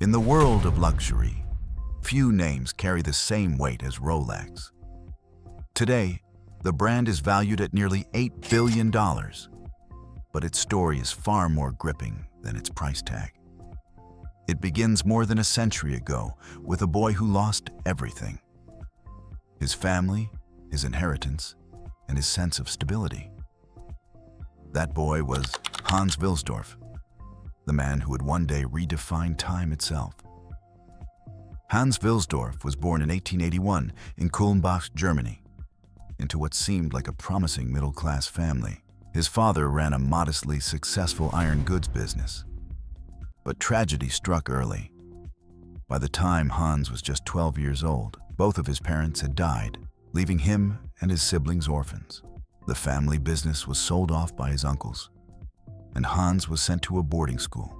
In the world of luxury, few names carry the same weight as Rolex. Today, the brand is valued at nearly $8 billion, but its story is far more gripping than its price tag. It begins more than a century ago with a boy who lost everything: his family, his inheritance, and his sense of stability. That boy was Hans Wilsdorf, the man who would one day redefine time itself. Hans Wilsdorf was born in 1881 in Kulmbach, Germany, into what seemed like a promising middle-class family. His father ran a modestly successful iron goods business. But tragedy struck early. By the time Hans was just 12 years old, both of his parents had died, leaving him and his siblings orphans. The family business was sold off by his uncles, and Hans was sent to a boarding school.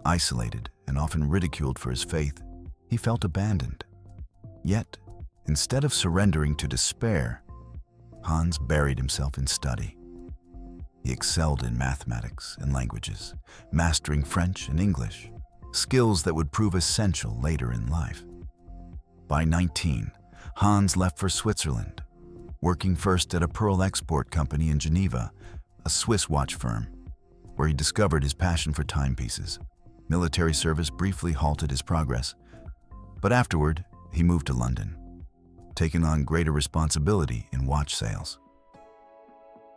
Isolated and often ridiculed for his faith, he felt abandoned. Yet, instead of surrendering to despair, Hans buried himself in study. He excelled in mathematics and languages, mastering French and English, skills that would prove essential later in life. By 19, Hans left for Switzerland, working first at a pearl export company in Geneva, a Swiss watch firm, where he discovered his passion for timepieces. Military service briefly halted his progress, but afterward, he moved to London, taking on greater responsibility in watch sales.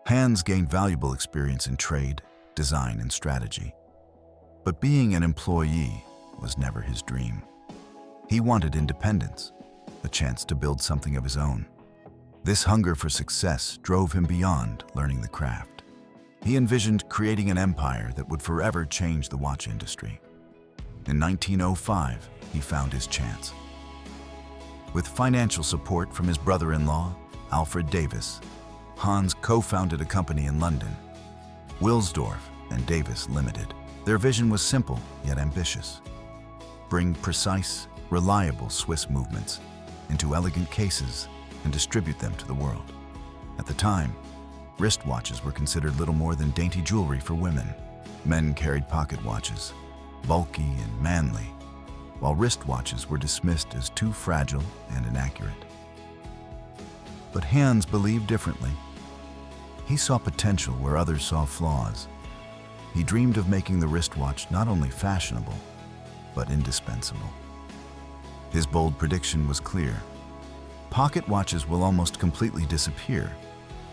Hans gained valuable experience in trade, design, and strategy. But being an employee was never his dream. He wanted independence, a chance to build something of his own. This hunger for success drove him beyond learning the craft. He envisioned creating an empire that would forever change the watch industry. In 1905, he found his chance. With financial support from his brother-in-law, Alfred Davis, Hans co-founded a company in London, Wilsdorf and Davis Limited. Their vision was simple yet ambitious: bring precise, reliable Swiss movements into elegant cases and distribute them to the world. At the time, wristwatches were considered little more than dainty jewelry for women. Men carried pocket watches, bulky and manly, while wristwatches were dismissed as too fragile and inaccurate. But Hans believed differently. He saw potential where others saw flaws. He dreamed of making the wristwatch not only fashionable, but indispensable. His bold prediction was clear: pocket watches will almost completely disappear,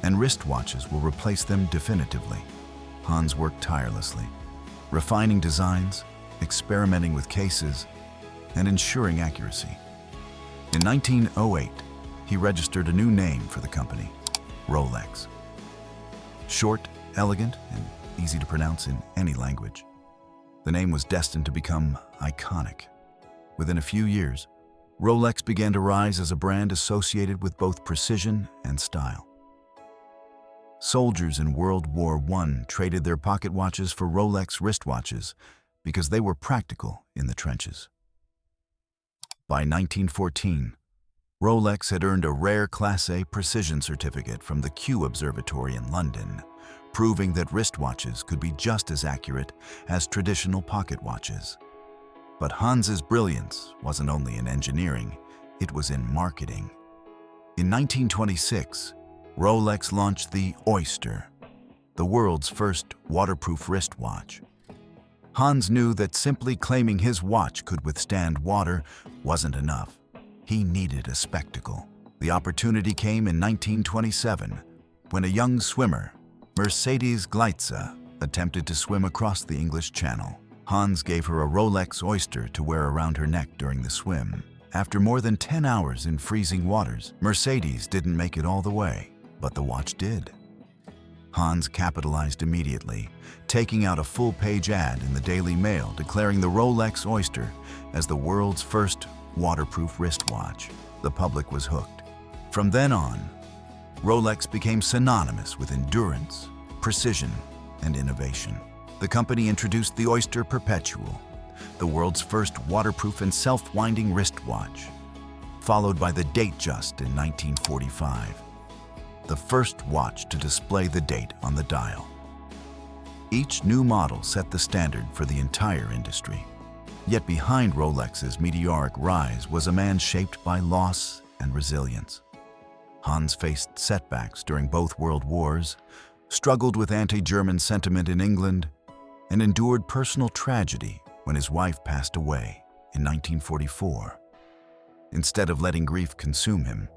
and wristwatches will replace them definitively. Hans worked tirelessly, refining designs, experimenting with cases, and ensuring accuracy. In 1908, he registered a new name for the company: Rolex. Short, elegant, and easy to pronounce in any language, the name was destined to become iconic. Within a few years, Rolex began to rise as a brand associated with both precision and style. Soldiers in World War I traded their pocket watches for Rolex wristwatches because they were practical in the trenches. By 1914, Rolex had earned a rare Class A precision certificate from the Kew Observatory in London, proving that wristwatches could be just as accurate as traditional pocket watches. But Hans's brilliance wasn't only in engineering, it was in marketing. In 1926, Rolex launched the Oyster, the world's first waterproof wristwatch. Hans knew that simply claiming his watch could withstand water wasn't enough. He needed a spectacle. The opportunity came in 1927, when a young swimmer, Mercedes Gleitze, attempted to swim across the English Channel. Hans gave her a Rolex Oyster to wear around her neck during the swim. After more than 10 hours in freezing waters, Mercedes didn't make it all the way, but the watch did. Hans capitalized immediately, taking out a full-page ad in the Daily Mail declaring the Rolex Oyster as the world's first waterproof wristwatch. The public was hooked. From then on, Rolex became synonymous with endurance, precision, and innovation. The company introduced the Oyster Perpetual, the world's first waterproof and self-winding wristwatch, followed by the Datejust in 1945, the first watch to display the date on the dial. Each new model set the standard for the entire industry. Yet behind Rolex's meteoric rise was a man shaped by loss and resilience. Hans faced setbacks during both world wars, struggled with anti-German sentiment in England, and endured personal tragedy when his wife passed away in 1944. Instead of letting grief consume him,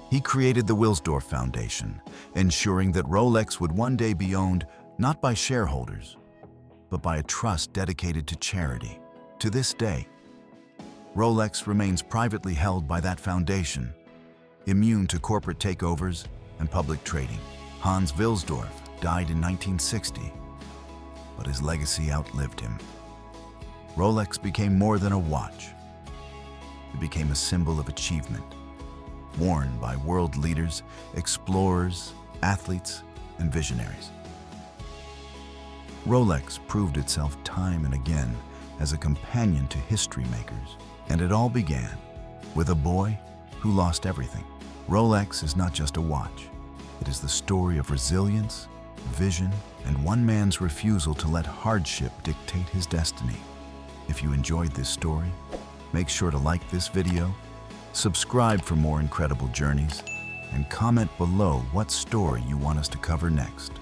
he created the Wilsdorf Foundation, ensuring that Rolex would one day be owned not by shareholders, but by a trust dedicated to charity. To this day, Rolex remains privately held by that foundation, immune to corporate takeovers and public trading. Hans Wilsdorf died in 1960, but his legacy outlived him. Rolex became more than a watch. It became a symbol of achievement, worn by world leaders, explorers, athletes, and visionaries. Rolex proved itself time and again as a companion to history makers, and it all began with a boy who lost everything. Rolex is not just a watch. It is the story of resilience, vision, and one man's refusal to let hardship dictate his destiny. If you enjoyed this story, make sure to like this video, subscribe for more incredible journeys, and comment below what story you want us to cover next.